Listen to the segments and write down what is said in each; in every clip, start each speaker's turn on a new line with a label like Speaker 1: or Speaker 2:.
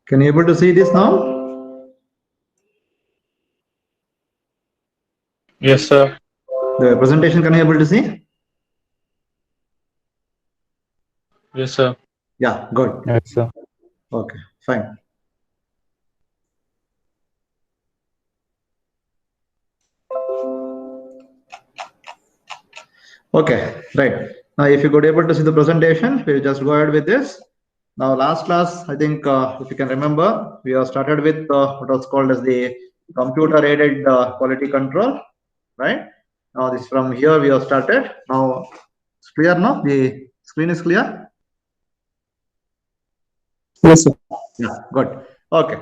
Speaker 1: Can you able to see this now?
Speaker 2: Yes, sir.
Speaker 1: The presentation, can you able to see?
Speaker 2: Yes, sir.
Speaker 1: Yeah, good.
Speaker 3: Yes, sir.
Speaker 1: Okay, fine. Okay, right. Now, if you could able to see the presentation, we'll just go ahead with this. Now, last class, I think, if you can remember, we have started with what was called as the computer-aided quality control, right? Now, this from here we have started. Now, it's clear now? The screen is clear?
Speaker 3: Yes, sir.
Speaker 1: Yeah, good. Okay.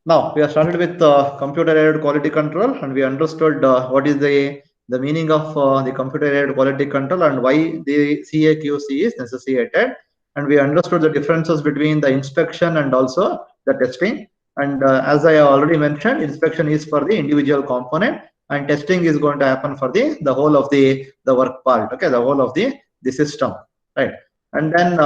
Speaker 1: Now we have started with computer-aided quality control, and we understood what is the meaning of the computer-aided quality control and why the CAQC is necessitated. And we understood the differences between the inspection and also the testing. And as I already mentioned, inspection is for the individual component, and testing is going to happen for the whole of the work part. Okay, the whole of the system, right? And then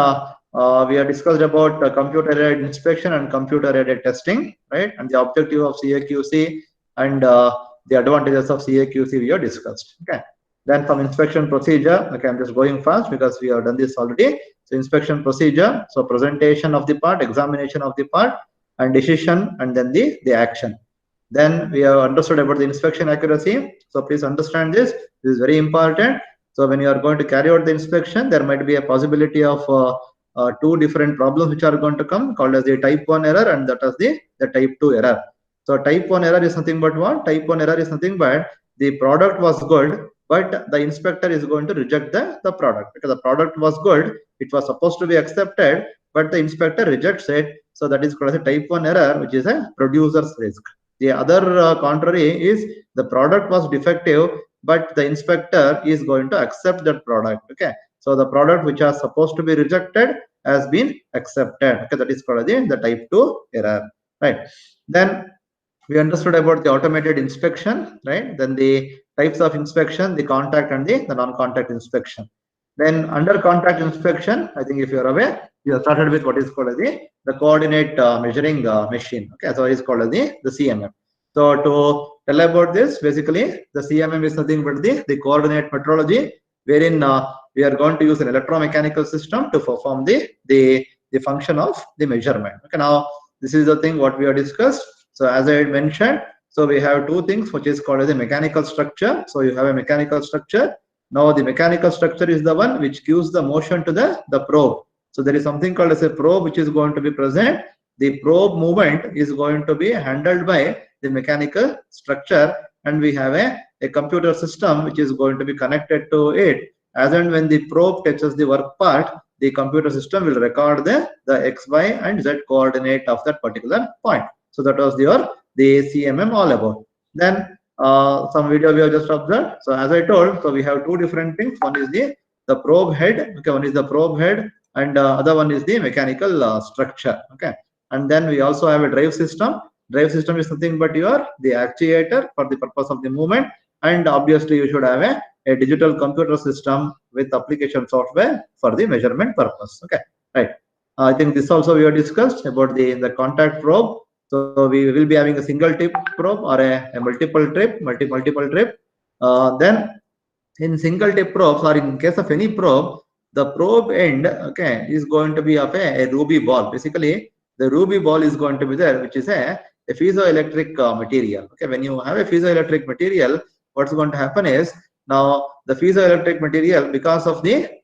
Speaker 1: we have discussed about computer-aided inspection and computer-aided testing, right? And the objective of CAQC and the advantages of CAQC we have discussed. Okay. Then from inspection procedure, okay, I'm just going fast because we have done this already. So inspection procedure, so presentation of the part, examination of the part, and decision, and then the action. Then we have understood about the inspection accuracy. So please understand this. This is very important. So when you are going to carry out the inspection, there might be a possibility of two different problems which are going to come, called as the type 1 error and that is the type 2 error. So type 1 error is nothing but what? Type 1 error is nothing but the product was good, but the inspector is going to reject the product because the product was good, it was supposed to be accepted, but the inspector rejects it. So that is called as a type 1 error, which is a producer's risk. The other contrary is the product was defective, but the inspector is going to accept that product. Okay, so the product which was supposed to be rejected has been accepted. Okay, that is called the type 2 error, right? Then we understood about the automated inspection, right? Then the types of inspection, the contact and the non-contact inspection. Then under contact inspection, I think if you are aware, we have started with what is called as the coordinate measuring machine. Okay, so it is called as the CMM. So to tell about this, basically the CMM is nothing but the coordinate metrology, wherein we are going to use an electromechanical system to perform the function of the measurement. Okay, now this is the thing what we have discussed. So as I had mentioned, so we have two things which is called as a mechanical structure. So you have a mechanical structure. Now the mechanical structure is the one which gives the motion to the probe. So there is something called as a probe which is going to be present. The probe movement is going to be handled by the mechanical structure, and we have a computer system which is going to be connected to it. As and when the probe touches the work part, the computer system will record the X, Y, and Z coordinate of that particular point. So that was the CMM all about. Then some video we have just observed. So as I told, so we have two different things. One is the probe head. Okay, one is the probe head, and other one is the mechanical structure. Okay, and then we also have a drive system. Drive system is nothing but the actuator for the purpose of the movement, and obviously you should have a digital computer system with application software for the measurement purpose. Okay, right. I think this also we have discussed about the contact probe. So we will be having a single tip probe or a multiple trip. Then in single tip probes, or in case of any probe, the probe end, okay, is going to be of a ruby ball. Basically, the ruby ball is going to be there, which is a piezoelectric material. Okay, when you have a piezoelectric material, what's going to happen is, now the piezoelectric material, because of the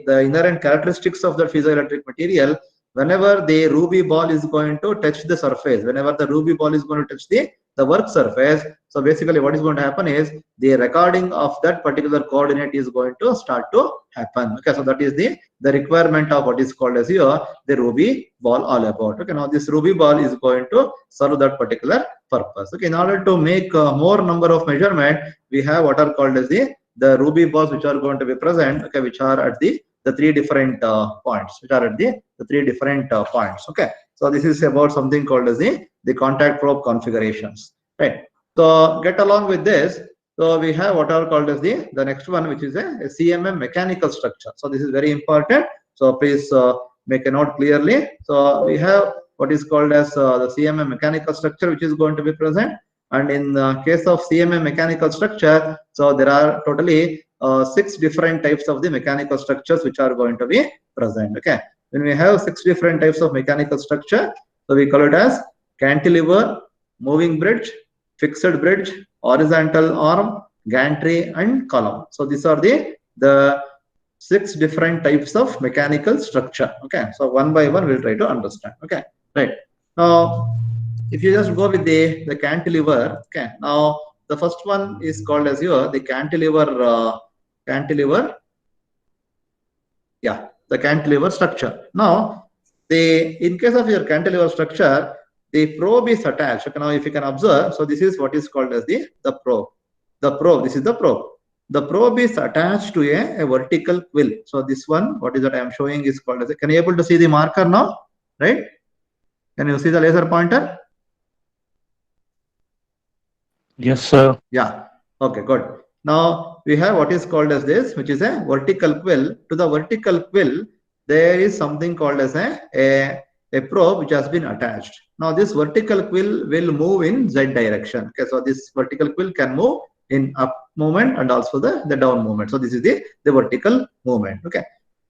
Speaker 1: inherent characteristics of the piezoelectric material, whenever the ruby ball is going to touch the surface, whenever the ruby ball is going to touch the work surface, so basically what is going to happen is the recording of that particular coordinate is going to start to happen. Okay, so that is the requirement of what is called as the ruby ball all about. Okay, now this ruby ball is going to serve that particular purpose. Okay, in order to make more number of measurement, we have what are called as the ruby balls which are going to be present. Okay, which are at the three different points, which are at the three different points. Okay, so this is about something called as the contact probe configurations, right? So get along with this. So we have what are called as the next one, which is a CMM mechanical structure. So this is very important. So please make a note clearly. So we have what is called as the CMM mechanical structure, which is going to be present. And in the case of CMM mechanical structure, so there are totally 6 different types of the mechanical structures which are going to be present. Okay, when we have 6 different types of mechanical structure, so we call it as cantilever, moving bridge, fixed bridge, horizontal arm, gantry, and column. So these are the 6 different types of mechanical structure. Okay, so one by one we'll try to understand. Okay, right. Now, if you just go with the cantilever, okay, now the first one is called as the cantilever yeah, the cantilever structure. Now, in case of your cantilever structure, the probe is attached. Okay, now if you can observe, so this is what is called as the probe. The probe, this is the probe. The probe is attached to a vertical quill. So this one, what is that I am showing is called as can you able to see the marker now? Right? Can you see the laser pointer?
Speaker 2: Yes, sir.
Speaker 1: Yeah. Okay, good. Now we have what is called as this, which is a vertical quill. To the vertical quill, there is something called as a probe which has been attached. Now this vertical quill will move in Z direction. Okay, so this vertical quill can move in up movement and also the down movement. So this is the vertical movement. Okay.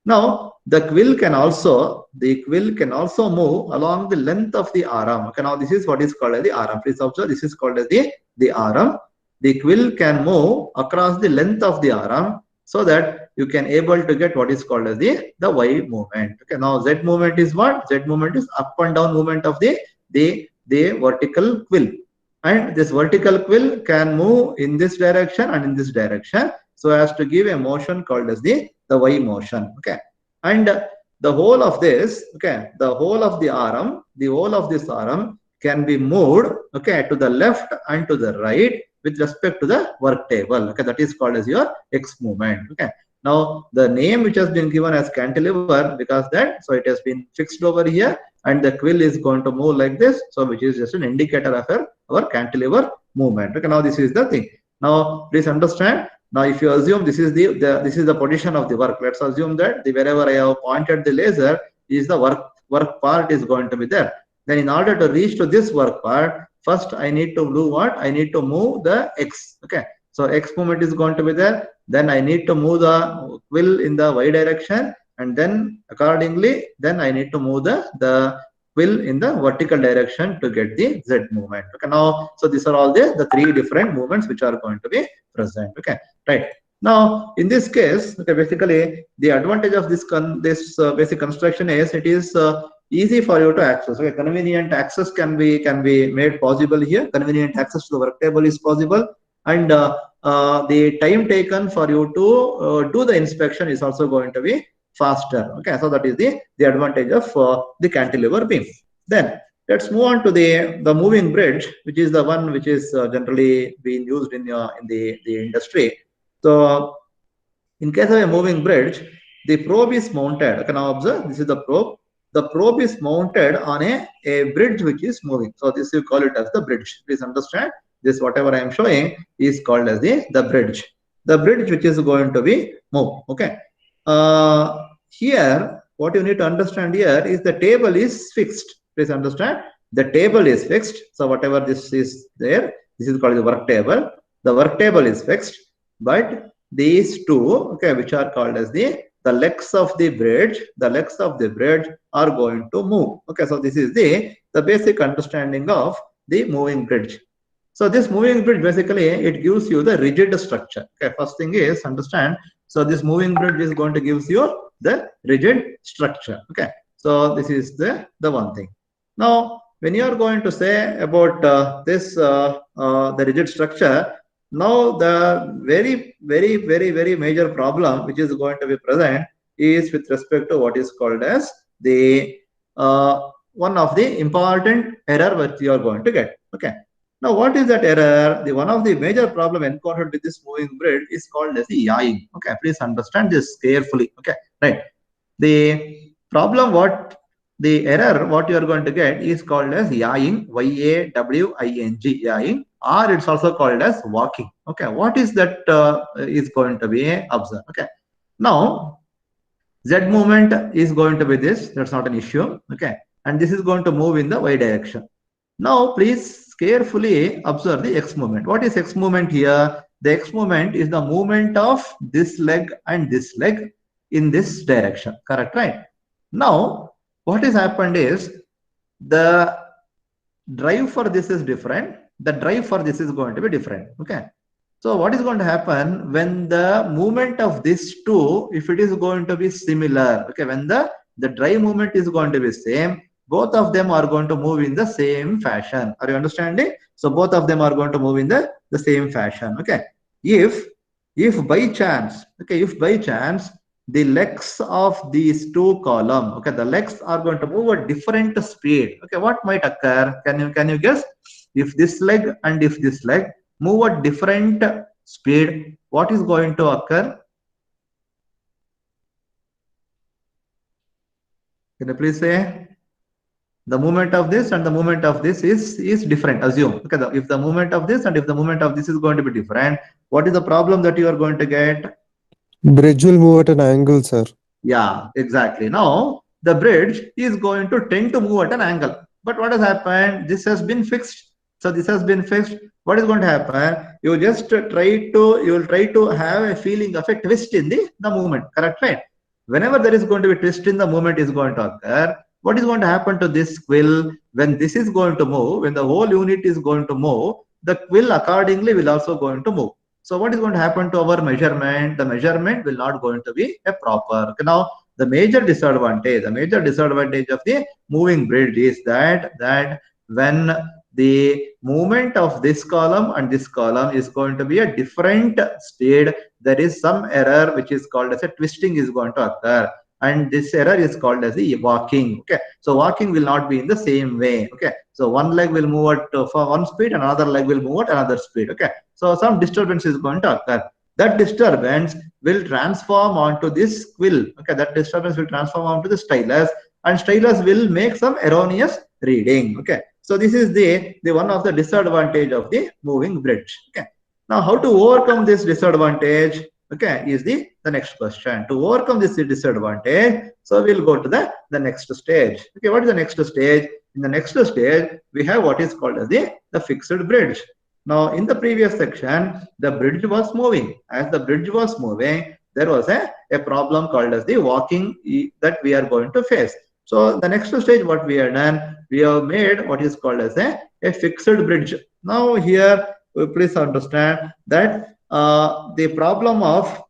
Speaker 1: Now the quill can also move along the length of the arm. Okay, now this is what is called as the arm. Please observe, this is called as the arm. The quill can move across the length of the arm so that you can able to get what is called as the Y movement. Okay, now Z movement is what? Z movement is up and down movement of the vertical quill. And this vertical quill can move in this direction and in this direction so as to give a motion called as the Y motion. Okay, and the whole of this, okay, the whole of this arm can be moved, okay, to the left and to the right with respect to the work table. Okay, that is called as your X movement. Okay, now the name which has been given as cantilever because that, so it has been fixed over here and the quill is going to move like this, so which is just an indicator of our cantilever movement. Okay, now this is the thing. Now please understand. Now if you assume this is the position of the work, let's assume that wherever I have pointed the laser is the work part is going to be there. Then in order to reach to this work part, first I need to do what? I need to move the X. Okay, so X movement is going to be there. Then I need to move the quill in the Y direction, and then accordingly, then I need to move the quill in the vertical direction to get the Z movement. Okay, now so these are all the 3 different movements which are going to be present. Okay, right. Now in this case, okay, basically the advantage of this basic construction is it is easy for you to access. Okay, convenient access can be made possible here. Convenient access to the work table is possible, and the time taken for you to do the inspection is also going to be faster. Okay, so that is the advantage of the cantilever beam. Then let's move on to the moving bridge, which is the one which is generally being used in the industry. So in case of a moving bridge, the probe is mounted. Okay, now observe, this is the probe. The probe is mounted on a bridge which is moving. So this you call it as the bridge. Please understand this, whatever I am showing is called as the bridge. The bridge which is going to be moved. Okay. Here, what you need to understand here is the table is fixed. Please understand, the table is fixed. So whatever this is there, this is called the work table. The work table is fixed, but these two, okay, which are called as the legs of the bridge, are going to move. Okay, so this is the basic understanding of the moving bridge. So this moving bridge basically it gives you the rigid structure. Okay, first thing is understand. So this moving bridge is going to gives you the rigid structure. Okay, so this is the one thing. Now when you are going to say about the rigid structure, now the very major problem which is going to be present is with respect to what is called as the one of the important error which you are going to get. Okay, now what is that error? The one of the major problem encountered with this moving bridge is called as the yawing. Okay, please understand this carefully. Okay, right. The problem, the error what you are going to get is called as yawing, Y-A-W-I-N-G, yawing, or it's also called as walking. Okay, what is that is going to be observed. Okay, now Z movement is going to be this, that's not an issue. Okay, and this is going to move in the y direction. Now, please carefully observe the x movement. What is x movement here? The x movement is the movement of this leg and this leg in this direction. Correct, right? Now, what has happened is the drive for this is different. The drive for this is going to be different. Okay. So what is going to happen when the movement of these two, if it is going to be similar, okay, when the drive movement is going to be same, both of them are going to move in the same fashion. Are you understanding? So both of them are going to move in the same fashion. Okay. If by chance, okay, if by chance the legs of these two column, okay, the legs are going to move at different speed. Okay, what might occur? Can you guess? If this leg and if this leg move at different speed, what is going to occur? Can you please say? The movement of this and the movement of this is different. Assume, okay, if the movement of this and if the movement of this is going to be different, what is the problem that you are going to get?
Speaker 3: Bridge will move at an angle, sir.
Speaker 1: Yeah, exactly. Now the bridge is going to tend to move at an angle. But what has happened? This has been fixed. So this has been fixed. What is going to happen? You will try to have a feeling of a twist in the movement. Correct, right? Whenever there is going to be twist in the movement is going to occur, what is going to happen to this quill when this is going to move? When the whole unit is going to move, the quill accordingly will also going to move. So what is going to happen to our measurement? The measurement will not going to be a proper. Okay, now the major disadvantage of the moving bridge is that when the movement of this column and this column is going to be a different speed, there is some error which is called as a twisting is going to occur, and this error is called as the walking. Okay, so walking will not be in the same way. Okay, so one leg will move at for one speed, and another leg will move at another speed. Okay, so some disturbance is going to occur. That disturbance will transform onto this quill. Okay, that disturbance will transform onto the stylus, and stylus will make some erroneous reading. Okay, so this is the one of the disadvantage of the moving bridge. Okay, now how to overcome this disadvantage? Okay, is the next question. To overcome this disadvantage, so we'll go to the next stage. Okay, what is the next stage? In the next stage, we have what is called as the fixed bridge. Now, in the previous section, the bridge was moving. As the bridge was moving, there was a problem called as the walking that we are going to face. So the next stage, what we have done, we have made what is called as a fixed bridge. Now here, please understand that the problem of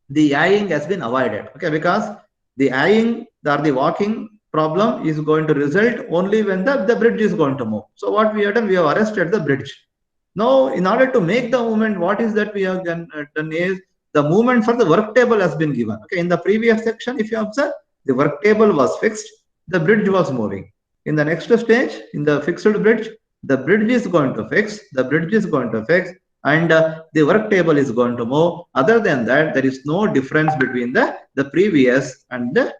Speaker 1: the eyeing has been avoided. Okay, because the eyeing or the walking problem is going to result only when the bridge is going to move. So what we have done, we have arrested the bridge. Now, in order to make the movement, what is that we have done is the movement for the work table has been given. Okay, in the previous section, if you observe, the work table was fixed, the bridge was moving. In the next stage, in the fixed bridge, the bridge is going to fix, and the work table is going to move. Other than that, there is no difference between the previous and the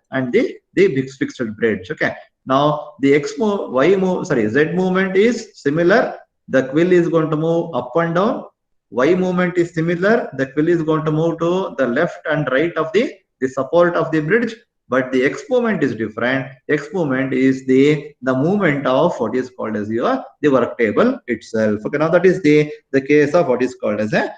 Speaker 1: fixed bridge. Okay. Now the Z movement is similar. The quill is going to move up and down. Y movement is similar. The quill is going to move to the left and right of the support of the bridge. But the X movement is different. X movement is the movement of what is called as the work table itself. Okay, now that is the case of what is called as a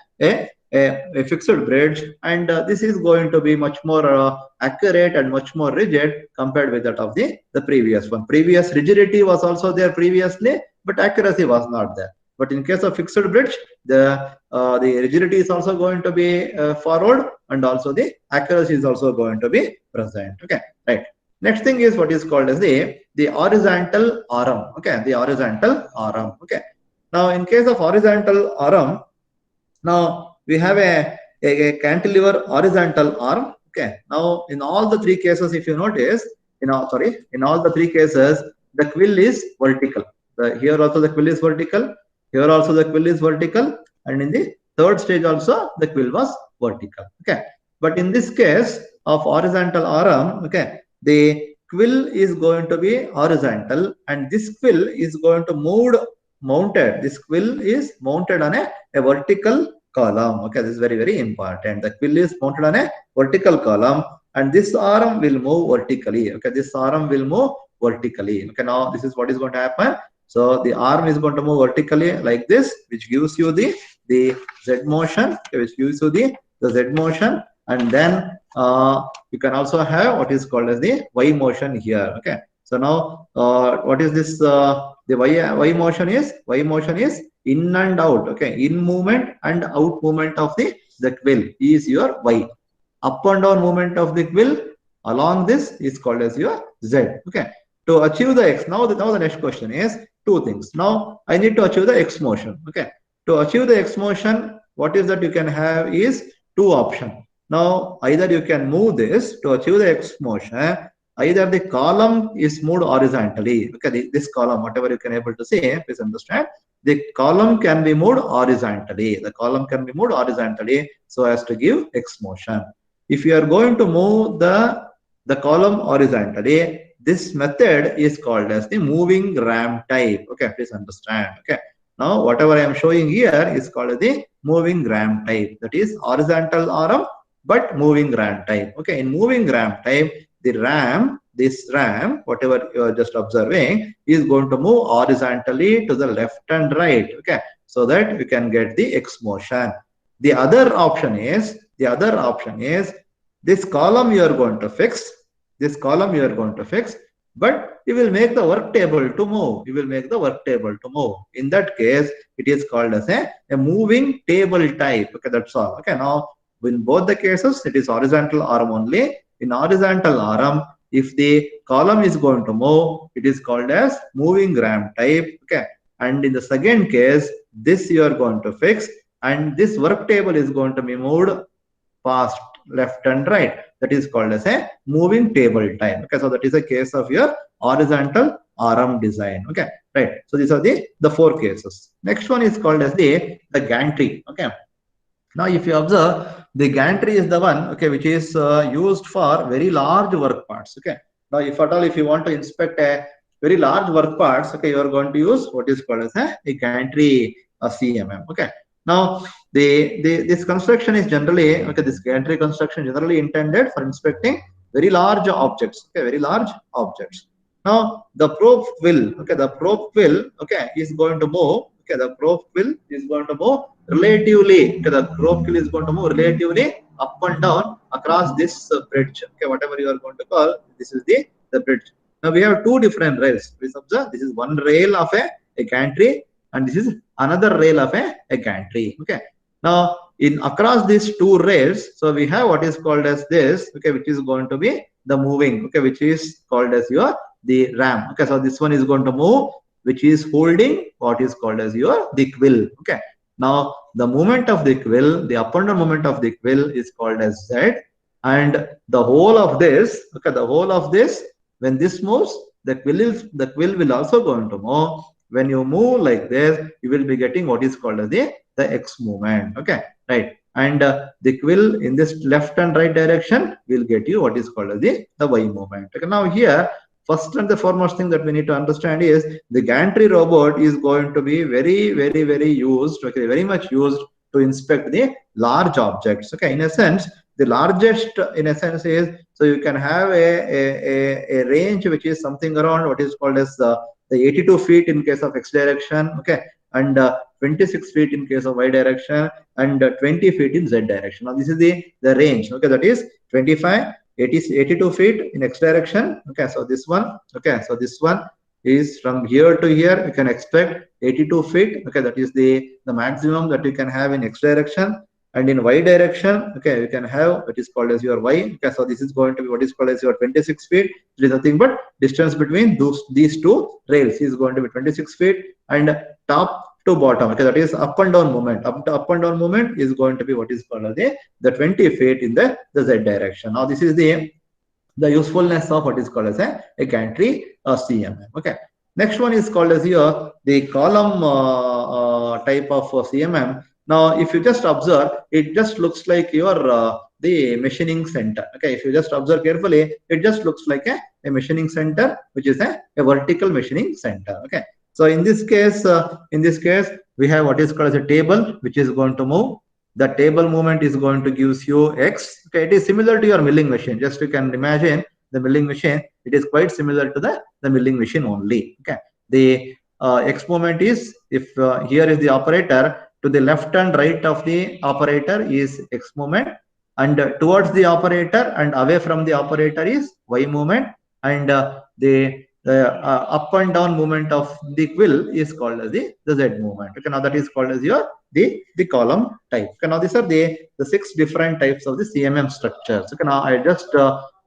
Speaker 1: fixed bridge, and this is going to be much more accurate and much more rigid compared with that of the previous one. Previous rigidity was also there previously, but accuracy was not there. But in case of fixed bridge, the rigidity is also going to be followed, and also the accuracy is also going to be present. Okay, right. Next thing is what is called as the horizontal arm. Okay, the horizontal arm. Okay. Now, in case of horizontal arm, now we have a cantilever horizontal arm. Okay. Now, in all the three cases, if you notice, in all the three cases, the quill is vertical. Here also the quill is vertical. Here also the quill is vertical, and in the third stage also the quill was vertical. Okay, but in this case of horizontal arm, okay, the quill is going to be horizontal, and this quill is going to mounted. This quill is mounted on a vertical column. Okay, this is very, very important. The quill is mounted on a vertical column, and this arm will move vertically. Okay, this arm will move vertically. Okay, now this is what is going to happen. So the arm is going to move vertically like this, which gives you the Z motion, okay, which gives you the Z motion, and then you can also have what is called as the Y motion here. Okay, so now what is this? The Y motion is in and out. Okay, in movement and out movement of the quill is your Y. Up and down movement of the quill along this is called as your Z. Okay, to achieve the X, now the next question is two things. Now I need to achieve the X motion. Okay, to achieve the X motion, what is that you can have is two options. Now either you can move this to achieve the X motion, either the column is moved horizontally. Okay, this column, whatever you can able to see, please understand, the column can be moved horizontally. The column can be moved horizontally so as to give X motion. If you are going to move the column horizontally, this method is called as the moving ram type. Okay, please understand. Okay, now whatever I am showing here is called the moving ram type. That is horizontal arm but moving ram type. Okay, in moving ram type, the ram, this ram, whatever you are just observing, is going to move horizontally to the left and right. Okay, so that you can get the X motion. The other option is this column you are going to fix. This column you are going to fix, but you will make the work table to move. You will make the work table to move. In that case, it is called as a moving table type. Okay, that's all. Okay, now in both the cases, it is horizontal arm only. In horizontal arm, if the column is going to move, it is called as moving ram type. Okay, and in the second case, this you are going to fix, and this work table is going to be moved past left and right. That is called as a moving table type. Okay, so that is a case of your horizontal arm design. Okay, right. So these are the four cases. Next one is called as the gantry. Okay, now if you observe, the gantry is the one, okay, which is used for very large work parts. Okay, now if at all if you want to inspect a very large work parts, okay, you are going to use what is called as a gantry CMM. Okay, now this construction is generally, okay, this gantry construction generally intended for inspecting very large objects. Okay, very large objects. Now the probe quill, okay, the probe quill, okay, is going to move. Okay, the probe quill is going to move relatively. Okay, the probe quill is going to move relatively up and down across this bridge. Okay, whatever you are going to call, this is the bridge. Now we have two different rails. Please observe, this is one rail of a gantry, and this is another rail of a gantry. Okay, now in across these two rails, so we have what is called as this, okay, which is going to be the moving, okay, which is called as the ram. Okay, so this one is going to move, which is holding what is called as the quill. Okay, now the movement of the quill, the up and down movement of the quill is called as Z, and the whole of this, okay, the whole of this, when this moves, the quill will also going to move. When you move like this, you will be getting what is called as the X movement. Okay, right, and the quill in this left and right direction will get you what is called as the Y movement. Okay, now here, first and the foremost thing that we need to understand is the gantry robot is going to be very used, okay, very much used to inspect the large objects. Okay, in a sense, the largest in a sense is, so you can have a range which is something around what is called as the 82 feet in case of X direction. Okay, and 26 feet in case of Y direction, and 20 feet in Z direction. Now this is the range. Okay, that is 25, 82 feet in X direction. Okay, so this one, okay, so this one is from here to here, you can expect 82 feet. Okay, that is the maximum that you can have in X direction. And in Y direction, okay, you can have what is called as your Y. Okay, so this is going to be what is called as your 26 feet. There is nothing but distance between these two rails is going to be 26 feet, and top to bottom, okay, that is up and down movement. Up and down movement is going to be what is called as the 20 feet in the Z direction. Now this is the usefulness of what is called as a gantry CMM. Okay, next one is called as the column type of CMM. Now if you just observe, it just looks like your the machining center. Okay, if you just observe carefully, it just looks like a machining center, which is a vertical machining center. Okay, so in this case we have what is called as a table, which is going to move. The table movement is going to give you X. Okay, it is similar to your milling machine. Just you can imagine the milling machine, it is quite similar to the milling machine only. Okay, the X movement is, if here is the operator, to the left and right of the operator is X movement, and towards the operator and away from the operator is Y movement, and the up and down movement of the quill is called as the Z movement. Okay, now that is called as your the column type. Okay, now these are the 6 different types of the CMM structures. Okay, now I just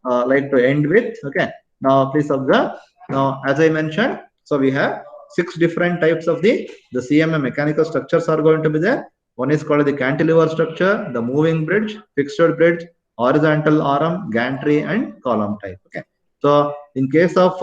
Speaker 1: like to end with, okay, now please observe. Now as I mentioned, so we have 6 different types of the CMM mechanical structures are going to be there. One is called the cantilever structure, the moving bridge, fixed bridge, horizontal arm, gantry, and column type. Okay, so in case of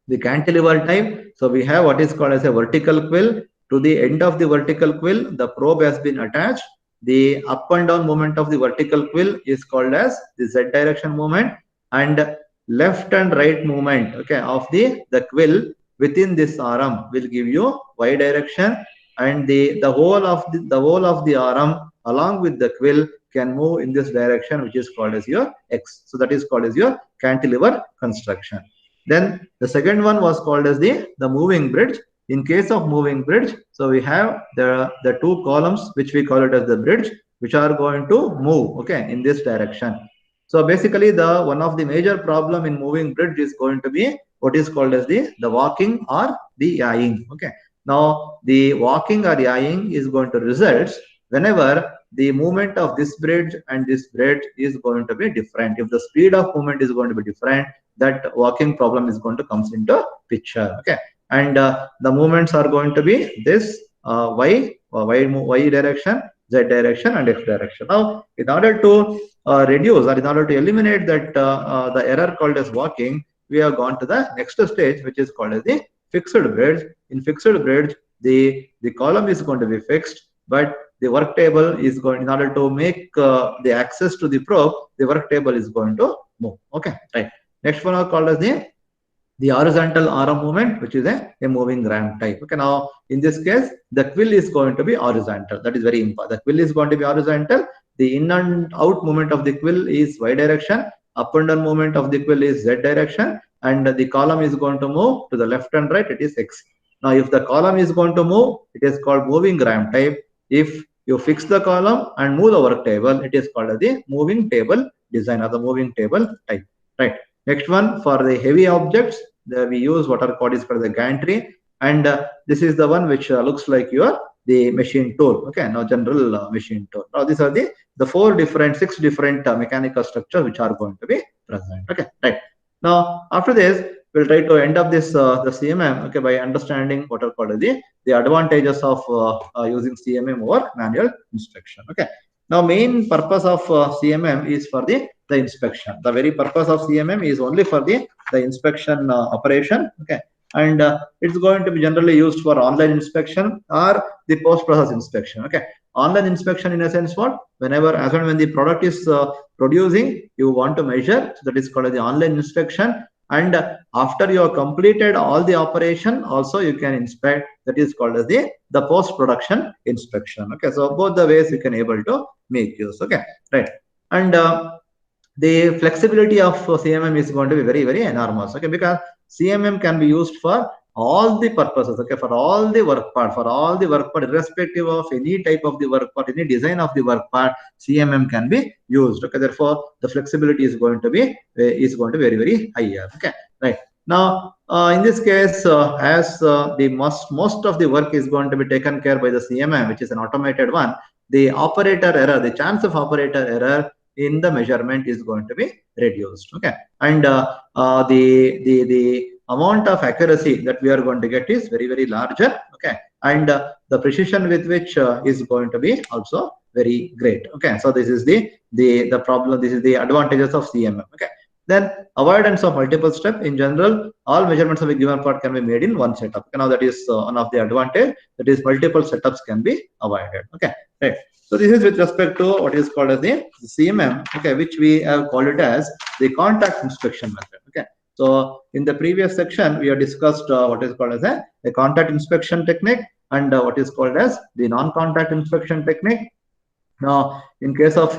Speaker 1: the cantilever type, so we have what is called as a vertical quill. To the end of the vertical quill, the probe has been attached. The up and down movement of the vertical quill is called as the Z direction movement, and left and right movement, okay, of the quill within this arm will give you Y direction, and the whole of the arm along with the quill can move in this direction, which is called as your X. So that is called as your cantilever construction. Then the second one was called as the moving bridge. In case of moving bridge, so we have the 2 columns which we call it as the bridge, which are going to move, okay, in this direction. So basically the one of the major problem in moving bridge is going to be what is called as the walking or the yawing. Okay, now the walking or yawing is going to result whenever the movement of this bridge and this bridge is going to be different. If the speed of movement is going to be different, that walking problem is going to come into picture. Okay, and the movements are going to be this y direction, Z direction, and X direction. Now in order to reduce, or in order to eliminate that the error called as walking, we have gone to the next stage, which is called as the fixed bridge. In fixed bridge, the column is going to be fixed, but the work table is going, in order to make the access to the probe, the work table is going to move. Okay, right. Next one are called as the horizontal arm movement, which is a moving ram type. Okay, now in this case, the quill is going to be horizontal. That is very important. The quill is going to be horizontal. The in and out movement of the quill is Y direction. Up and down movement of the quill is Z direction, and the column is going to move to the left and right. It is X. Now, if the column is going to move, it is called moving ram type. If you fix the column and move the work table, it is called as the moving table design or the moving table type. Right. Next one, for the heavy objects, we use what are called is for the gantry, and this is the one which looks like the machine tool. Okay, now general machine tool. Now these are the 6 different mechanical structures which are going to be present. Okay, right. Now after this, we'll try to end up this the CMM, okay, by understanding what are called the advantages of using CMM over manual inspection. Okay. Now main purpose of CMM is for the inspection. The very purpose of CMM is only for the inspection operation. Okay, and it's going to be generally used for online inspection or the post-process inspection. Okay, online inspection in a sense what? Whenever, as and when the product is producing, you want to measure. So that is called the online inspection. And after you have completed all the operation, also you can inspect. That is called as the post-production inspection. Okay, so both the ways you can able to make use. Okay, right. And the flexibility of CMM is going to be very, very enormous. Okay, because CMM can be used for all the purposes. Okay, for all the work part, irrespective of any type of the work part, any design of the work part, CMM can be used. Okay, therefore the flexibility is going to be very, very higher. Okay, right. Now in this case, as the most of the work is going to be taken care by the CMM, which is an automated one, the operator error, the chance of operator error in the measurement is going to be reduced. Okay, and the amount of accuracy that we are going to get is very, very larger. Okay, and the precision with which is going to be also very great. Okay, so this is the problem. This is the advantages of CMM. Okay, then avoidance of multiple step. In general, all measurements of a given part can be made in one setup. Okay, now that is one of the advantage. That is multiple setups can be avoided. Okay, right. So this is with respect to what is called as the CMM, okay, which we have called it as the contact inspection method. Okay, so in the previous section we have discussed what is called as a contact inspection technique and what is called as the non-contact inspection technique. Now, in case of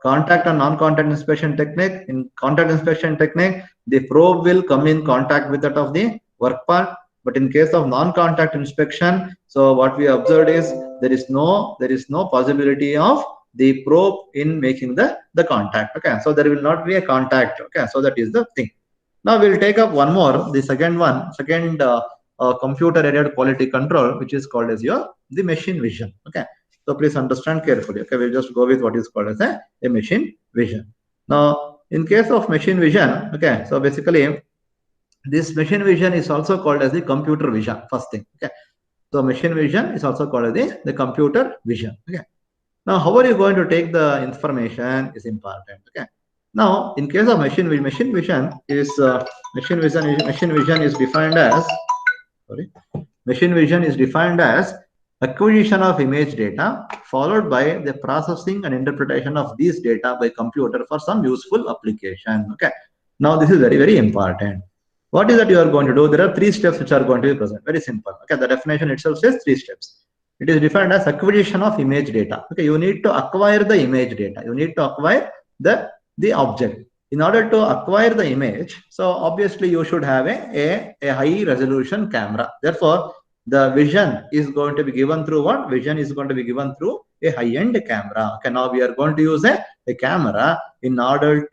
Speaker 1: contact and non-contact inspection technique, in contact inspection technique, the probe will come in contact with that of the work part. But in case of non-contact inspection, so what we observed is there is no possibility of the probe in making the contact. Okay, so there will not be a contact. Okay, so that is the thing. Now we'll take up one more, the second computer-aided quality control, which is called as the machine vision. Okay. So please understand carefully. Okay, we'll just go with what is called as a machine vision. Now, in case of machine vision, okay, so basically this machine vision is also called as the computer vision. First thing, okay. So machine vision is also called as the computer vision. Okay. Now, how are you going to take the information is important. Okay. Now, in case of machine vision is defined as machine vision is defined as acquisition of image data followed by the processing and interpretation of these data by computer for some useful application. Okay. Now this is very, very important. What is that you are going to do? There are 3 steps which are going to be present. Very simple. Okay. The definition itself says 3 steps. It is defined as acquisition of image data. Okay. You need to acquire the image data. You need to acquire the object. In order to acquire the image, so obviously you should have a high resolution camera. Therefore, the vision is going to be given through what? Vision is going to be given through a high-end camera. Okay, now we are going to use a camera in order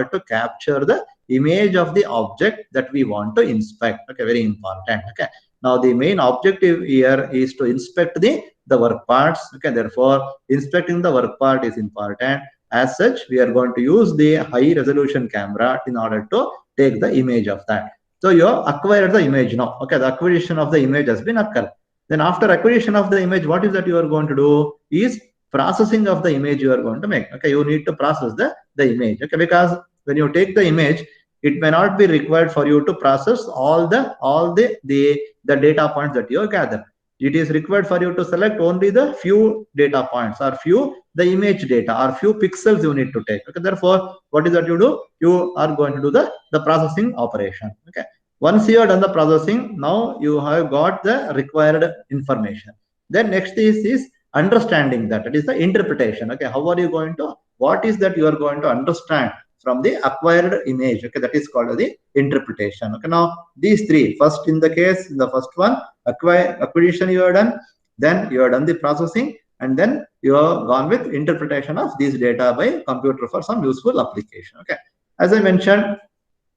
Speaker 1: to capture the image of the object that we want to inspect. Okay, very important. Okay, now the main objective here is to inspect the work parts. Okay, therefore inspecting the work part is important. As such, we are going to use the high resolution camera in order to take the image of that. So you acquired the image now. Okay, the acquisition of the image has been occurred. Then after acquisition of the image, what is that you are going to do is processing of the image you are going to make. Okay, you need to process the image. Okay, because when you take the image, it may not be required for you to process all the data points that you gather. It is required for you to select only the few data points or the image data or few pixels you need to take. Okay, therefore, what is that you do? You are going to do the processing operation. Okay, once you have done the processing, now you have got the required information. Then next is understanding that. It is the interpretation. Okay, how are you going to? What is that you are going to understand from the acquired image? Okay, that is called the interpretation. Okay, now these 3. First, in the first one, acquisition you have done, then you have done the processing, and then you have gone with interpretation of these data by computer for some useful application. Okay, as I mentioned,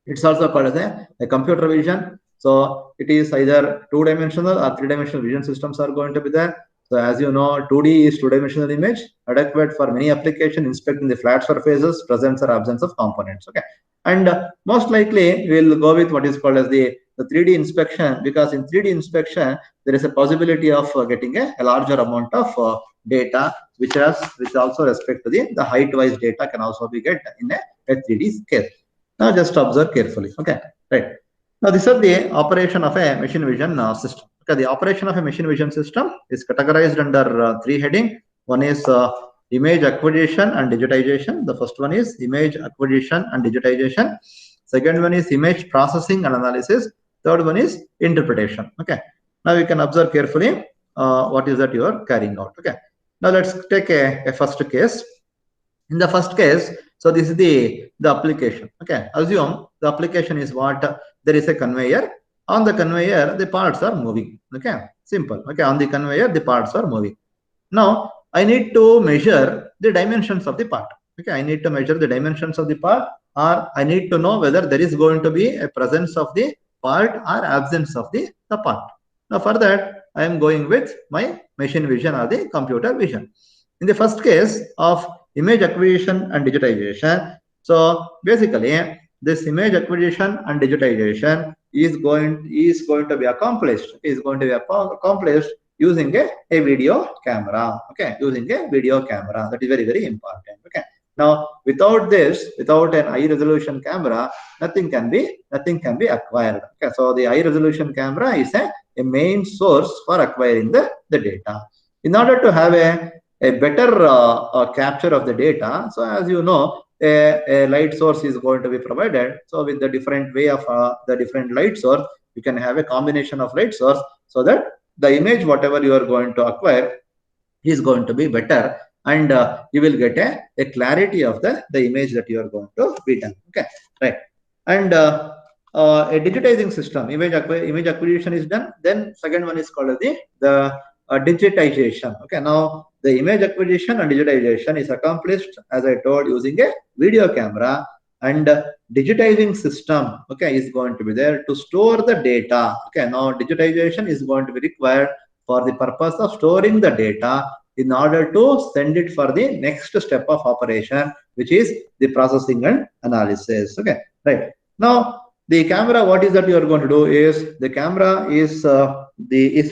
Speaker 1: it's also called as a computer vision. So it is either 2-dimensional or 3-dimensional vision systems are going to be there. So as you know, 2D is 2-dimensional image, adequate for many applications, inspecting the flat surfaces, presence or absence of components. Okay, and most likely we will go with what is called as the 3D inspection, because in 3D inspection there is a possibility of getting a larger amount of data, which also respect to the height-wise data can also be get in a 3D case. Now just observe carefully. Okay, right. Now this is the operation of a machine vision system. Okay, the operation of a machine vision system is categorized under 3 headings. One is image acquisition and digitization. The first one is image acquisition and digitization. Second one is image processing and analysis. Third one is interpretation. Okay, now you can observe carefully what is that you are carrying out. Okay, now let's take a first case. In the first case, so this is the application. Okay, assume the application is what? There is a conveyor. On the conveyor, the parts are moving. Okay, simple. Okay, on the conveyor, the parts are moving. Now I need to measure the dimensions of the part. Okay, I need to measure the dimensions of the part, or I need to know whether there is going to be a presence of the part or absence of the part. Now for that, I am going with my machine vision or the computer vision. In the first case of image acquisition and digitization, so basically this image acquisition and digitization is going to be accomplished using a video camera. Okay, using a video camera. That is very, very important. Okay, now without an high resolution camera, nothing can be acquired. Okay, so the high resolution camera is a main source for acquiring the data. In order to have a better capture of the data, so as you know, a light source is going to be provided. So with the different way of the different light source, you can have a combination of light source, so that the image whatever you are going to acquire is going to be better, and you will get a clarity of the image that you are going to be done. Okay, right. And a digitizing system, image acquisition is done. Then second one is called as the digitization. Okay, now the image acquisition and digitization is accomplished, as I told, using a video camera, and digitizing system, okay, is going to be there to store the data. Okay, now digitization is going to be required for the purpose of storing the data in order to send it for the next step of operation, which is the processing and analysis. Okay, right. Now the camera, what is that you are going to do is, the camera is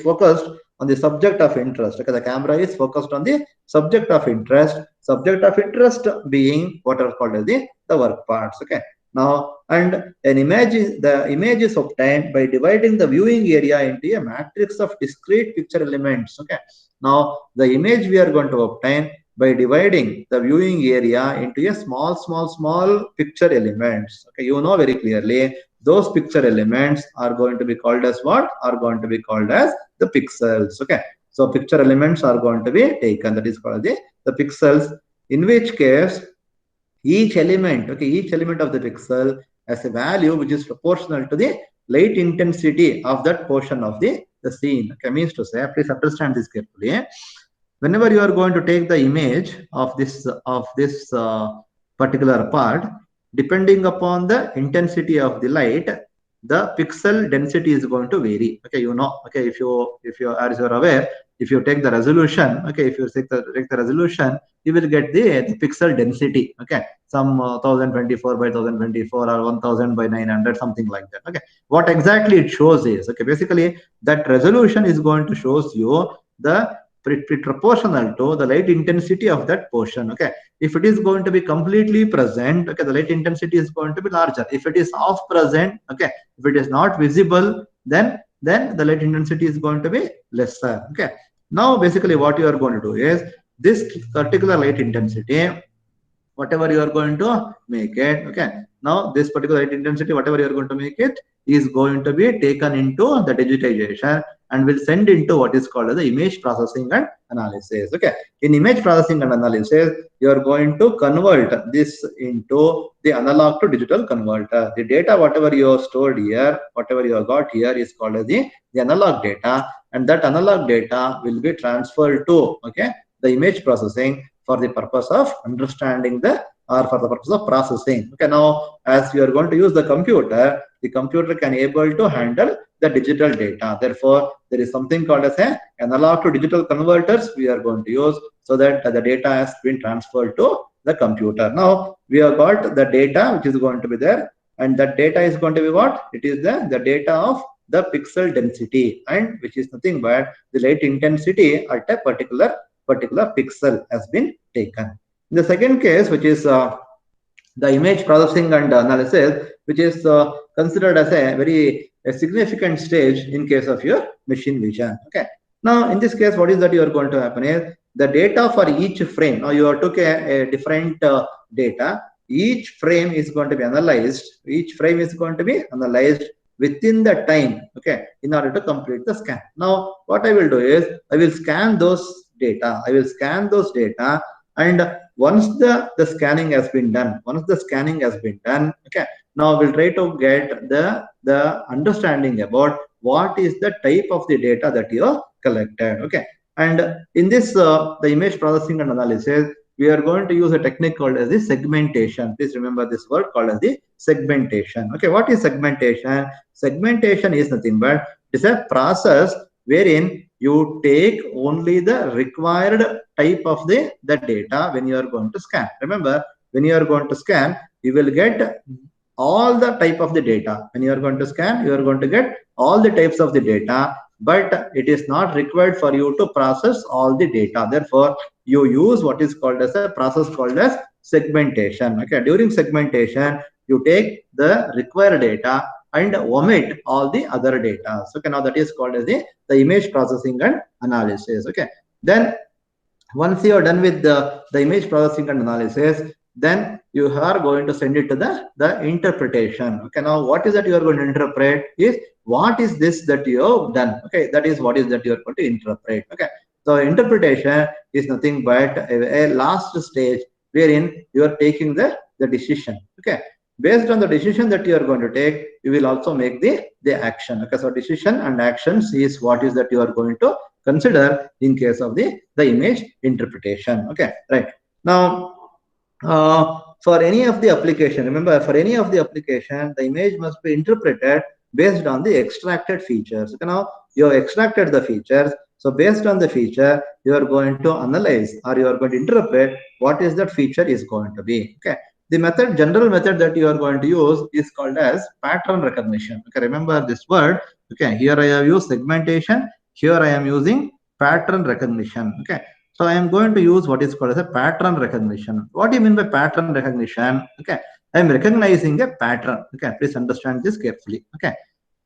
Speaker 1: focused on the subject of interest. Okay, the camera is focused on the subject of interest. Subject of interest being what are called as the work parts. Okay. Now, and an image is, the image is obtained by dividing the viewing area into a matrix of discrete picture elements. Okay. Now, the image we are going to obtain by dividing the viewing area into a small picture elements. Okay, you know very clearly those picture elements are going to be called as what? Are going to be called as the pixels. Okay, so picture elements are going to be taken, that is called the pixels, in which case each element, okay, each element of the pixel has a value which is proportional to the light intensity of that portion of the scene. Okay, means to say, please understand this carefully. Whenever you are going to take the image of this particular part, depending upon the intensity of the light, the pixel density is going to vary. Okay, you know. Okay, if you as you are aware, if you take the resolution, okay, if you take the resolution, you will get the pixel density. Okay, some 1024 by 1024 or 1000 by 900, something like that. Okay, what exactly it shows is, okay, basically that resolution is going to shows you the proportional to the light intensity of that portion. Okay, if it is going to be completely present, okay, the light intensity is going to be larger. If it is off present, okay, if it is not visible, then the light intensity is going to be lesser. Okay, now basically what you are going to do is, this particular light intensity, whatever you are going to make it, okay, now this particular light intensity, whatever you are going to make it, is going to be taken into the digitization and will send into what is called as the image processing and analysis. Okay, in image processing and analysis, you are going to convert this into the analog to digital converter. The data, whatever you have stored here, whatever you have got here, is called as the analog data, and that analog data will be transferred to, okay, the image processing for the purpose of understanding or for the purpose of processing. Okay, now as you are going to use the computer can able to handle the digital data. Therefore, there is something called as a analog to digital converters we are going to use, so that the data has been transferred to the computer. Now we have got the data which is going to be there, and that data is going to be what? It is the data of the pixel density, and which is nothing but the light intensity at a particular pixel has been taken. In the second case, which is the image processing and analysis, which is considered as a very significant stage in case of your machine vision. Okay, now in this case, what is that you are going to happen is, the data for each frame, now you took a different data, each frame is going to be analyzed, within the time, okay, in order to complete the scan. Now what I will do is, I will scan those data, and once the scanning has been done, okay, now we'll try to get the understanding about what is the type of the data that you have collected. Okay, and in this the image processing and analysis, we are going to use a technique called as the segmentation. Please remember this word called as the segmentation. Okay, what is segmentation? Segmentation is nothing but it's a process wherein you take only the required type of the data when you are going to scan. Remember, when you are going to scan, you will get all the type of the data. When you are going to scan, you are going to get all the types of the data, but it is not required for you to process all the data. Therefore, you use what is called as a process called as segmentation. Okay, during segmentation, you take the required data and omit all the other data. So, okay, now that is called as the image processing and analysis. Okay, then once you are done with the image processing and analysis, then you are going to send it to the interpretation. Okay, now what is that you are going to interpret is, what is this that you have done? Okay, that is what is that you are going to interpret. Okay, So interpretation is nothing but a last stage wherein you are taking the decision. Okay. Based on the decision that you are going to take, you will also make the action. Okay. So decision and actions is what is that you are going to consider in case of the image interpretation. Okay. Right. Now, for any of the application, remember, for any of the application, the image must be interpreted based on the extracted features. Okay, now you have extracted the features. So based on the feature, you are going to analyze or you are going to interpret what is that feature is going to be. Okay. The method, general method that you are going to use is called as pattern recognition. Okay, remember this word. Okay, here I have used segmentation. Here I am using pattern recognition. Okay. So I am going to use what is called as a pattern recognition. What do you mean by pattern recognition? Okay, I am recognizing a pattern. Okay, please understand this carefully. Okay,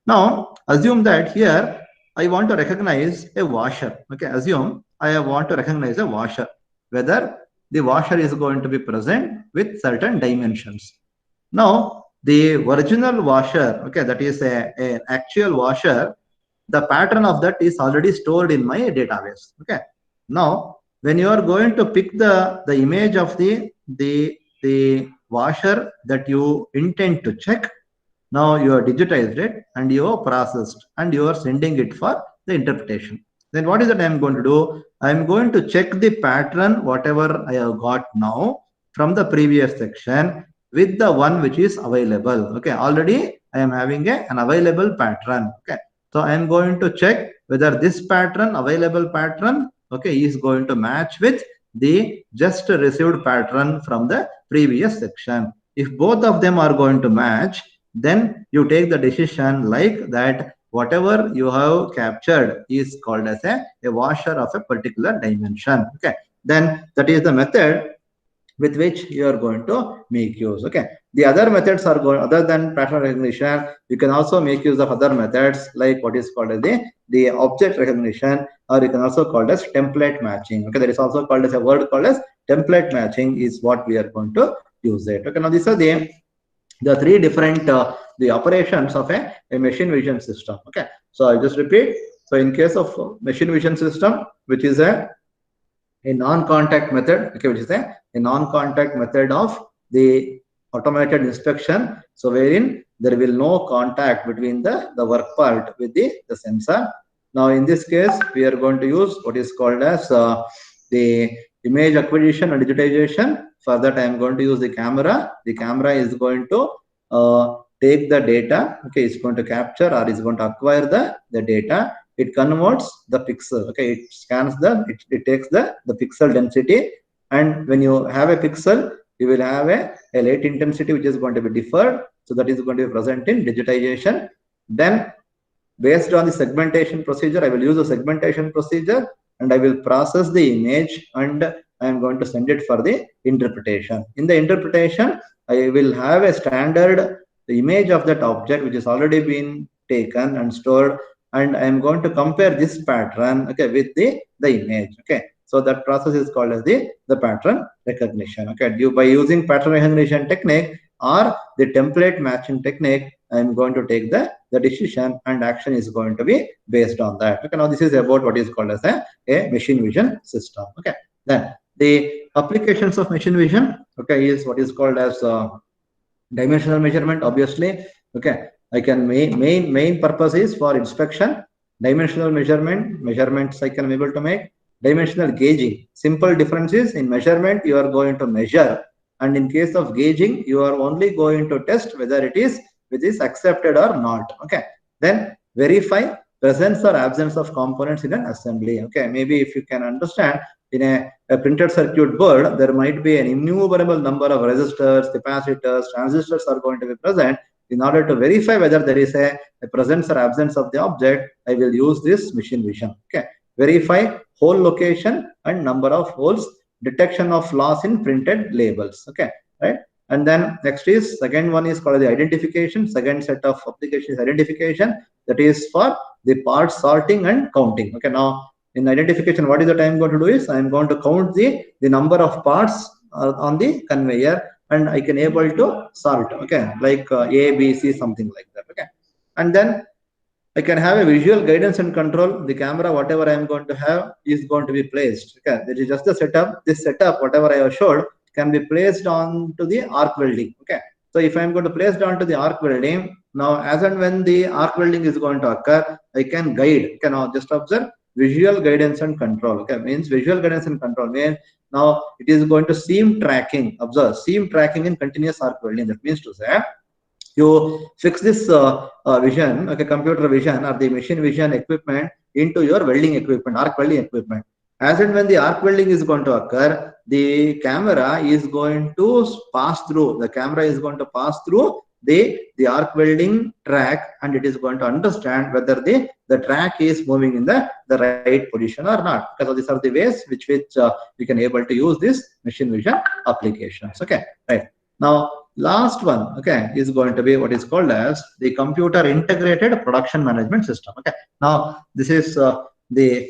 Speaker 1: now assume that here I want to recognize a washer. Okay, assume I want to recognize a washer, whether the washer is going to be present with certain dimensions. Now the original washer, okay, that is an actual washer, the pattern of that is already stored in my database. Okay, now when you are going to pick the image of the washer that you intend to check, now you have digitized it and you have processed and you are sending it for the interpretation. Then what is that I am going to do? I am going to check the pattern whatever I have got now from the previous section with the one which is available. Okay, already I am having an available pattern. Okay, so I am going to check whether this pattern, available pattern, okay, is going to match with the just received pattern from the previous section. If both of them are going to match, then you take the decision like that whatever you have captured is called as a washer of a particular dimension. Okay, then that is the method with which you are going to make use. Okay, the other methods are going, other than pattern recognition, you can also make use of other methods like what is called as the object recognition, or you can also call as template matching. Okay, that is also called as a word called as template matching is what we are going to use it. Okay, now these are the three different the operations of a machine vision system. Okay, so I just repeat. So in case of machine vision system, which is a non-contact method, okay, which is a non-contact method of the automated inspection. So wherein there will no contact between the work part with the sensor. Now in this case, we are going to use what is called as the image acquisition and digitization. For that, I am going to use the camera. The camera is going to take the data. Okay, it's going to capture or is going to acquire the data. It converts the pixel. Okay, it scans it takes the pixel density, and when you have a pixel, you will have a light intensity which is going to be deferred. So that is going to be present in digitization. Then based on the segmentation procedure, I will use the segmentation procedure and I will process the image and I am going to send it for the interpretation. In the interpretation, I will have a standard image of that object which has already been taken and stored, and I am going to compare this pattern, okay, with the image. Okay, so that process is called as the pattern recognition. Okay, by using pattern recognition technique or the template matching technique, I am going to take the decision and action is going to be based on that. Okay, now this is about what is called as a machine vision system. Okay, then the applications of machine vision, okay, is what is called as dimensional measurement. Obviously, okay, I can main purpose is for inspection. Dimensional measurements I can be able to make. Dimensional gauging, simple differences in measurement you are going to measure, and in case of gauging you are only going to test whether it is accepted or not. Okay, then verify presence or absence of components in an assembly. Okay, maybe if you can understand, in a printed circuit board, there might be an innumerable number of resistors, capacitors, transistors are going to be present. In order to verify whether there is a presence or absence of the object, I will use this machine vision. Okay, verify hole location and number of holes, detection of loss in printed labels. Okay, right. And then next is second one is called the identification. Second set of applications identification, that is for the part sorting and counting. Okay, now in identification, what is that I am going to do is I am going to count the number of parts on the conveyor, and I can able to sort. Okay, like A, B, C, something like that. Okay, and then I can have a visual guidance and control. The camera, whatever I am going to have, is going to be placed. Okay, this is just the setup. This setup, whatever I have showed, can be placed onto the arc welding. Okay, so if I am going to place it onto the arc welding, now as and when the arc welding is going to occur, I can guide. Okay, now just observe visual guidance and control. Okay, means visual guidance and control means now it is going to seam tracking. Observe seam tracking in continuous arc welding. That means to say, you fix this vision, okay, computer vision or the machine vision equipment into your welding equipment, arc welding equipment. As and when the arc welding is going to occur, the camera is going to pass through. The camera is going to pass through the arc welding track, and it is going to understand whether the track is moving in the right position or not. Because these are the ways which we can able to use this machine vision applications. Okay, right. Now, last one, okay, is going to be what is called as the computer integrated production management system. Okay, now this is the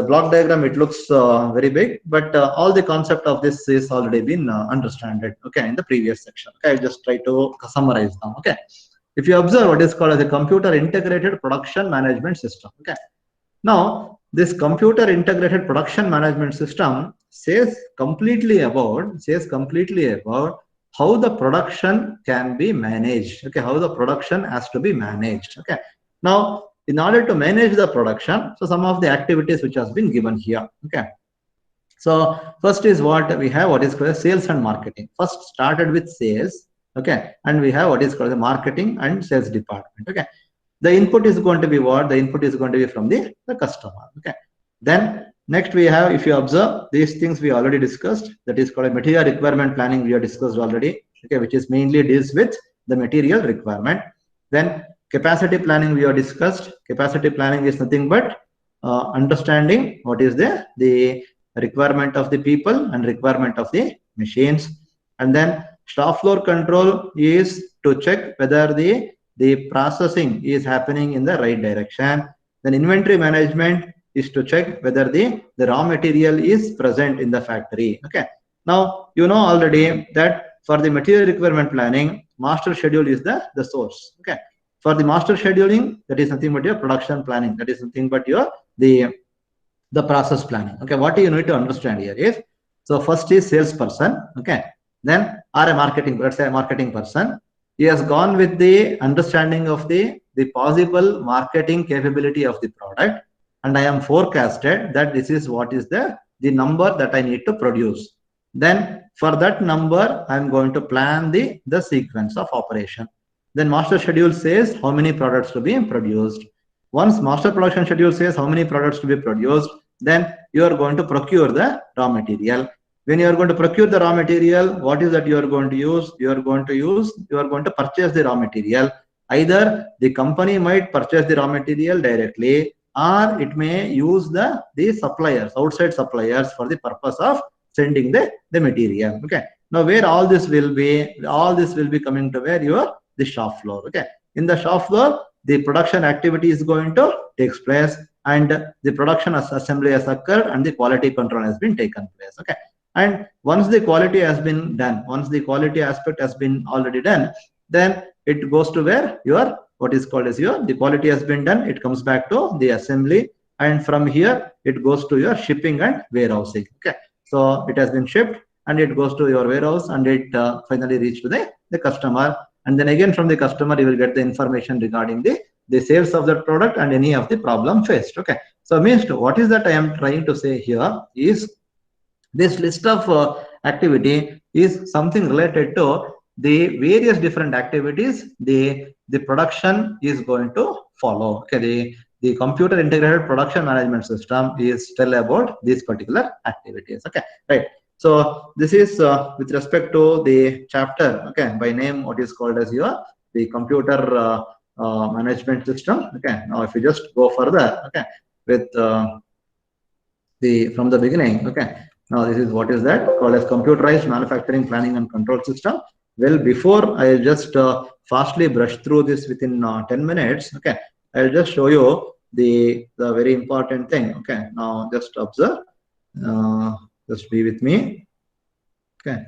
Speaker 1: block diagram. It looks very big, but all the concept of this is already been understood. Okay, in the previous section. Okay, I'll just try to summarize now. Okay, if you observe what is called as a computer integrated production management system. Okay, now this computer integrated production management system says completely about how the production can be managed. Okay, how the production has to be managed. Okay, now in order to manage the production, so some of the activities which has been given here. Okay, so first is what we have, what is called sales and marketing. First started with sales. Okay, and we have what is called the marketing and sales department. Okay, the input is going to be what? The input is going to be from the customer. Okay, then next we have, if you observe, these things we already discussed. That is called a material requirement planning. We have discussed already. Okay, which is mainly deals with the material requirement. Then capacity planning we have discussed. Capacity planning is nothing but understanding what is the requirement of the people and requirement of the machines. And then shop floor control is to check whether the processing is happening in the right direction. Then inventory management is to check whether the raw material is present in the factory. Okay, now you know already that for the material requirement planning, master schedule is the source. Okay, for the master scheduling, that is nothing but your production planning. That is nothing but your the process planning. Okay, what you need to understand here is, so first is salesperson. Okay, then or a marketing, let's say a marketing person. He has gone with the understanding of the possible marketing capability of the product, and I am forecasted that this is what is the number that I need to produce. Then for that number, I am going to plan the sequence of operation. Then master schedule says how many products to be produced. Once master production schedule says how many products to be produced, then you are going to procure the raw material. When you are going to procure the raw material, what is that you are going to use? You are going to purchase the raw material. Either the company might purchase the raw material directly, or it may use the suppliers, outside suppliers, for the purpose of sending the material. Okay, now where all this will be coming to where the shop floor. Okay, in the shop floor, the production activity is going to take place, and the production assembly has occurred, and the quality control has been taken place. Okay, and once the quality has been done, once the quality aspect has been already done, then it goes to where your what is called as the quality has been done. It comes back to the assembly, and from here it goes to your shipping and warehousing. Okay, so it has been shipped and it goes to your warehouse, and it finally reaches to the customer. And then again from the customer, you will get the information regarding the sales of that product and any of the problem faced. Okay, so means what is that I am trying to say here is, this list of activity is something related to the various different activities the production is going to follow. Okay, the computer integrated production management system is tell about these particular activities. Okay, right. So this is with respect to the chapter, okay, by name, what is called as the computer management system. Okay, now if you just go further, okay, with from the beginning. Okay, now this is what is that called as computerized manufacturing planning and control system. Well, before I just fastly brush through this within 10 minutes. Okay, I'll just show you the very important thing. Okay, now just observe. Just be with me. Okay,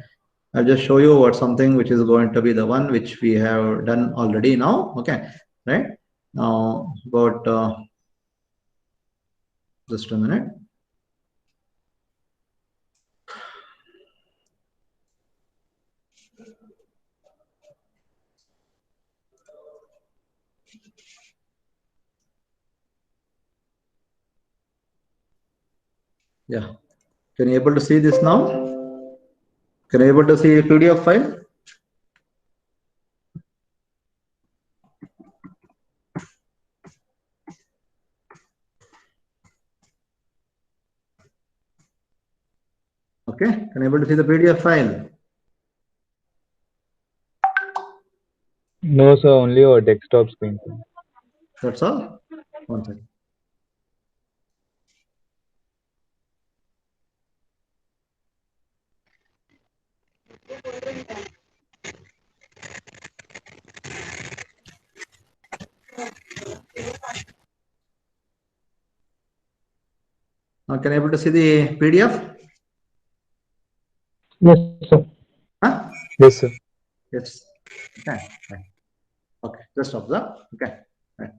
Speaker 1: I'll just show you what something which is going to be the one which we have done already now. Okay, right Now, about just a minute. Yeah. Can you able to see this now? Can you able to see a PDF file? Okay. Can you able to see the PDF file?
Speaker 4: No, sir, only our desktop screen.
Speaker 1: That's all. One second. Now, can you able to see the PDF?
Speaker 4: Yes, sir.
Speaker 1: Huh?
Speaker 4: Yes, sir.
Speaker 1: Yes. Okay. Right. Okay. Just observe. Okay. Right.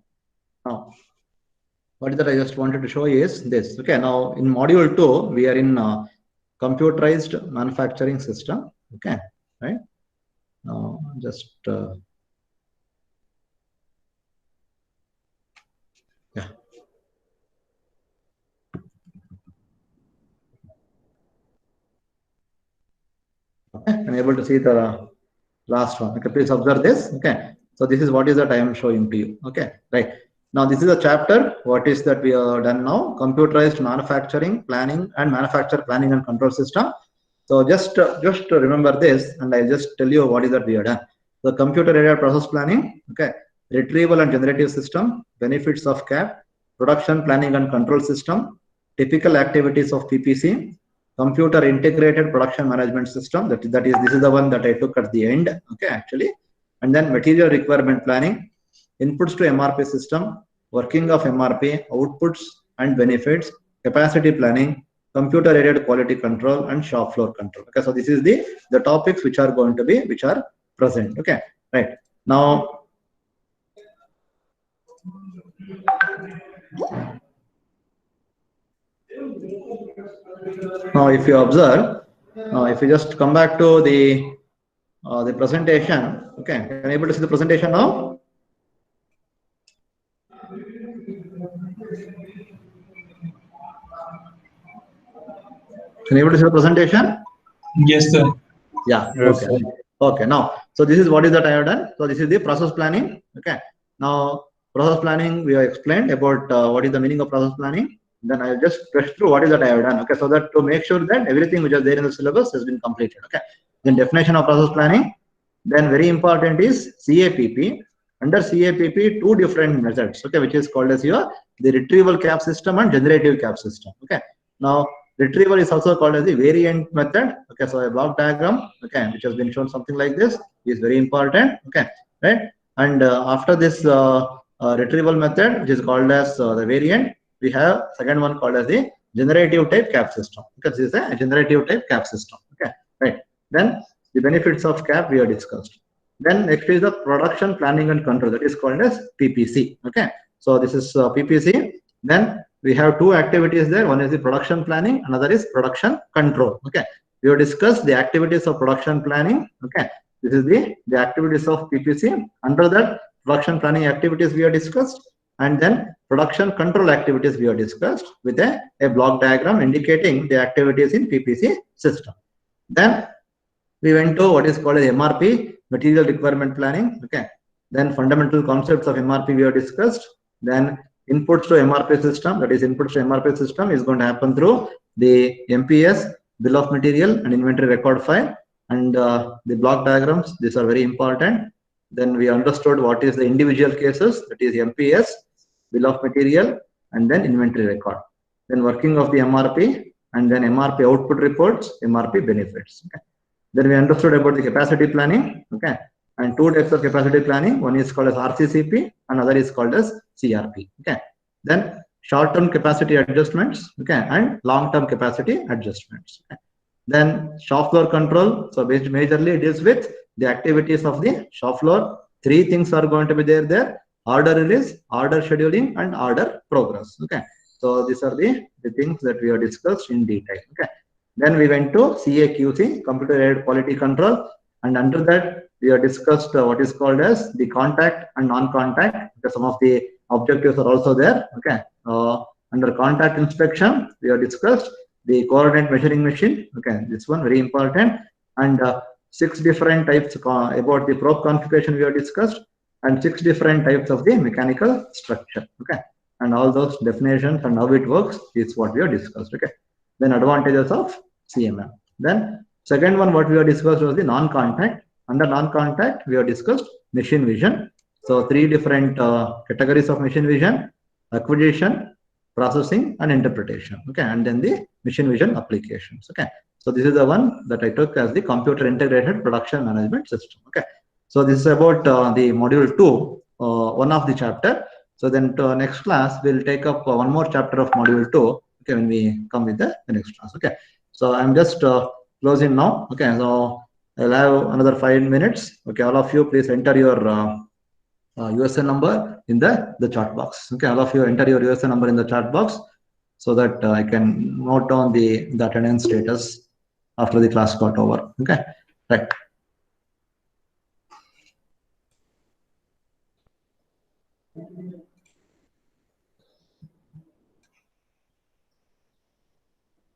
Speaker 1: Now, what is that I just wanted to show you is this. Okay. Now, in module 2, we are in computerized manufacturing system. Okay. Right. Now, just yeah. Okay. I'm able to see the last one. Okay. Please observe this. Okay. So this is what is that I am showing to you. Okay. Right. Now, this is a chapter. What is that we are done now? Computerized manufacturing, planning, and manufacture planning and control system. So just remember this, and I'll just tell you what is that we are done. The computer-aided process planning, okay, retrieval and generative system, benefits of CAP, production planning and control system, typical activities of PPC, computer integrated production management system. This is the one that I took at the end, okay, actually, and then material requirement planning, inputs to MRP system, working of MRP, outputs and benefits, capacity planning, computer aided quality control, and shop floor control. Okay, so this is the topics which are going to be present. Okay, right. Now, if you observe, if you just come back to the presentation, okay, can you able to see the presentation now? Can you able to see the presentation?
Speaker 5: Yes, sir.
Speaker 1: Yeah.
Speaker 4: Yes,
Speaker 1: Okay.
Speaker 4: sir.
Speaker 1: Okay. Now, so this is what is that I have done. So this is the process planning. Okay. Now, process planning we have explained about what is the meaning of process planning. Then I'll just brush through what is that I have done. Okay. So that to make sure that everything which is there in the syllabus has been completed. Okay. Then definition of process planning. Then very important is CAPP. Under CAPP, two different methods. Okay, which is called as the retrieval cap system and generative cap system. Okay. Now, retrieval is also called as the variant method. Okay, so a block diagram, okay, which has been shown something like this is very important. Okay, right. And after this retrieval method, which is called as the variant, we have second one called as the generative type cap system. Okay, this is a generative type cap system. Okay, right. Then the benefits of cap we have discussed. Then next is the production planning and control, that is called as PPC. Okay, so this is PPC. Then we have two activities there. One is the production planning, another is production control. Okay, we have discussed the activities of production planning. Okay, this is the activities of PPC. Under that, production planning activities we have discussed, and then production control activities we have discussed with a block diagram indicating the activities in PPC system. Then we went to what is called as MRP, material requirement planning. Okay, then fundamental concepts of MRP we have discussed. Then inputs to MRP system, that is inputs to MRP system is going to happen through the MPS, bill of material and inventory record file, and the block diagrams. These are very important. Then we understood what is the individual cases, that is MPS, bill of material, and then inventory record. Then working of the MRP, and then MRP output reports, MRP benefits. Okay. Then we understood about the capacity planning. Okay, and two types of capacity planning. One is called as RCCP, another is called as CRP. Okay, then short-term capacity adjustments. Okay, and long-term capacity adjustments. Okay. Then shop floor control. So majorly it is with the activities of the shop floor. Three things are going to be there. order release, order scheduling, and order progress. Okay. So these are the things that we have discussed in detail. Okay. Then we went to CAQC, computer-aided quality control, and under that we have discussed what is called as the contact and non-contact. Okay, some of the objectives are also there. Okay. Under contact inspection, we have discussed the coordinate measuring machine. Okay, this one very important. And 6 different types about the probe configuration we have discussed, and 6 different types of the mechanical structure. Okay, and all those definitions and how it works is what we have discussed. Okay, then advantages of CMM. Then second one what we have discussed was the non-contact. Under non-contact we have discussed machine vision. So 3 different categories of machine vision: acquisition, processing, and interpretation. Okay, and then the machine vision applications. Okay, so this is the one that I took as the computer integrated production management system. Okay, so this is about the module 2, one of the chapter. So then to next class we'll take up one more chapter of module 2. Okay, when we come with the next class. Okay, so I'm just closing now. Okay, so I'll have another 5 minutes. Okay, all of you please enter your USN number in the chat box. Okay, all of you enter your USN number in the chat box so that I can note down the attendance status after the class got over. Okay, right.